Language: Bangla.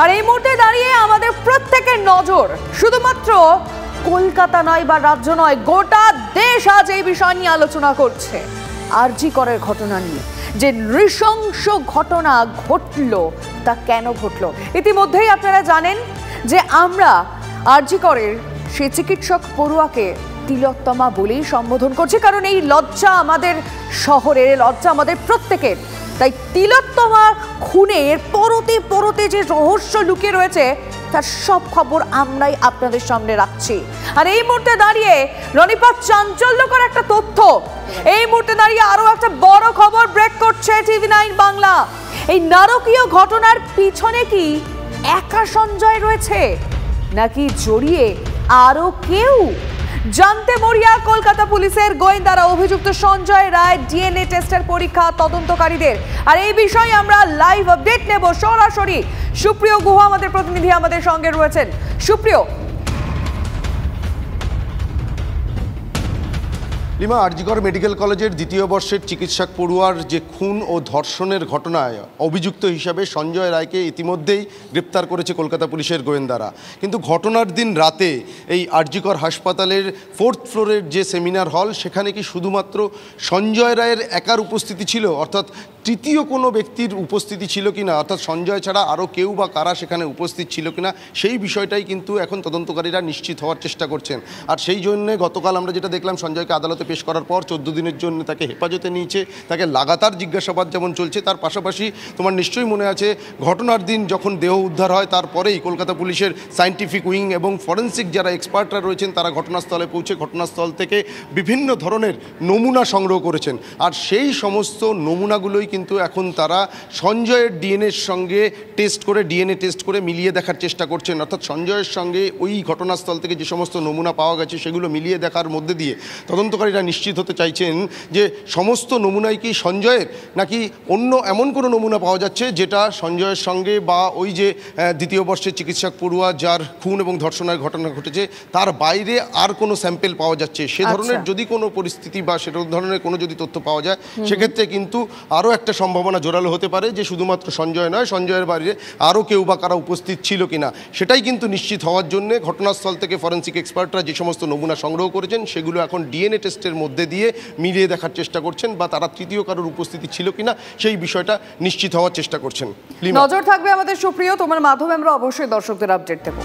আর এই মুহূর্তে দাঁড়িয়ে আমাদের প্রত্যেকের নজর শুধুমাত্র কলকাতা নয় বা রাজ্য নয়, গোটা দেশ আজ এই বিষয় নিয়ে আলোচনা করছে। আরজি করের ঘটনা নিয়ে যে নৃশংস ঘটনা ঘটলো, তা কেন ঘটলো? ইতিমধ্যেই আপনারা জানেন যে আমরা আরজি করের সেই চিকিৎসক পড়ুয়াকে তিলোত্তমা বলেই সম্বোধন করছি, কারণ এই লজ্জা আমাদের শহরের, লজ্জা আমাদের প্রত্যেকের। তাই তিলোত্তমা খুনের পরতে পরতে যে রহস্য লুকিয়ে রয়েছে তার সব খবর আমরাই আপনাদের সামনে রাখছি। আর এই মুহূর্তে দাঁড়িয়ে রনিপাত চাঞ্চল্যকর একটা তথ্য, এই মুহূর্তে দাঁড়িয়ে আরো একটা বড় খবর ব্রেক করছে TV9 বাংলা। এই নারকীয় ঘটনার পিছনে কি একা সঞ্জয় রয়েছে, নাকি জড়িয়ে আরো কেউ? জানতে মরিয়া কলকাতা পুলিশের গোয়েন্দারা, অভিযুক্ত সঞ্জয় রায় DNA টেস্টের পরীক্ষা তদন্তকারীদের। আর এই বিষয়ে আমরা লাইভ আপডেট নেব সরাসরি। সুপ্রিয় গুহ আমাদের প্রতিনিধি আমাদের সঙ্গে রয়েছেন। সুপ্রিয়, লিমা, আরজিকর মেডিকেল কলেজের দ্বিতীয় বর্ষের চিকিৎসক পড়ুয়ার যে খুন ও ধর্ষণের ঘটনায় অভিযুক্ত হিসাবে সঞ্জয় রায়কে ইতিমধ্যেই গ্রেপ্তার করেছে কলকাতা পুলিশের গোয়েন্দারা। কিন্তু ঘটনার দিন রাতে এই আরজিকর হাসপাতালের 4th ফ্লোরের যে সেমিনার হল, সেখানে কি শুধুমাত্র সঞ্জয় রায়ের একার উপস্থিতি ছিল, অর্থাৎ তৃতীয় কোনো ব্যক্তির উপস্থিতি ছিল কিনা, অর্থাৎ সঞ্জয় ছাড়া আরও কেউ বা কারা সেখানে উপস্থিত ছিল কিনা, সেই বিষয়টাই কিন্তু এখন তদন্তকারীরা নিশ্চিত হওয়ার চেষ্টা করছেন। আর সেই জন্যে গতকাল আমরা যেটা দেখলাম, সঞ্জয়কে আদালতে পেশ করার পর 14 দিনের জন্য তাকে হেফাজতে নিয়েছে। তাকে লাগাতার জিজ্ঞাসাবাদ যেমন চলছে, তার পাশাপাশি তোমার নিশ্চয়ই মনে আছে ঘটনার দিন যখন দেহ উদ্ধার হয় তারপরেই কলকাতা পুলিশের সায়েন্টিফিক উইং এবং ফরেন্সিক যারা এক্সপার্টরা রয়েছেন তারা ঘটনাস্থলে পৌঁছে ঘটনাস্থল থেকে বিভিন্ন ধরনের নমুনা সংগ্রহ করেছেন। আর সেই সমস্ত নমুনাগুলোই কিন্তু এখন তারা সঞ্জয়ের ডিএনএর সঙ্গে ডিএনএ টেস্ট করে মিলিয়ে দেখার চেষ্টা করছেন। অর্থাৎ সঞ্জয়ের সঙ্গে ওই ঘটনাস্থল থেকে যে সমস্ত নমুনা পাওয়া গেছে সেগুলো মিলিয়ে দেখার মধ্যে দিয়ে তদন্তকারীরা নিশ্চিত হতে চাইছেন যে সমস্ত নমুনাই কি সঞ্জয়ের, নাকি অন্য এমন কোনো নমুনা পাওয়া যাচ্ছে যেটা সঞ্জয়ের সঙ্গে বা ওই যে দ্বিতীয় বর্ষের চিকিৎসক পড়ুয়া যার খুন এবং ধর্ষণের ঘটনা ঘটেছে তার বাইরে আর কোনো স্যাম্পেল পাওয়া যাচ্ছে। সে ধরনের যদি কোনো পরিস্থিতি বা সে ধরনের কোনো যদি তথ্য পাওয়া যায়, সেক্ষেত্রে কিন্তু আরও একটা সম্ভাবনা জোরালো হতে পারে যে শুধুমাত্র সঞ্জয় নয়, সঞ্জয়ের বাইরে আরও কেউ বা কারা উপস্থিত ছিল কিনা সেটাই কিন্তু নিশ্চিত হওয়ার জন্য ঘটনাস্থল থেকে ফরেন্সিক এক্সপার্টরা যে সমস্ত নমুনা সংগ্রহ করেছেন সেগুলো এখন ডিএনএ টেস্টের মধ্যে দিয়ে মিলিয়ে দেখার চেষ্টা করছেন, বা তারা তৃতীয় কারোর উপস্থিতি ছিল কিনা সেই বিষয়টা নিশ্চিত হওয়ার চেষ্টা করছেন। নজর থাকবে আমাদের। সুপ্রিয়, তোমার মাধ্যমে আমরা অবশ্যই দর্শকদের আপডেট দেব।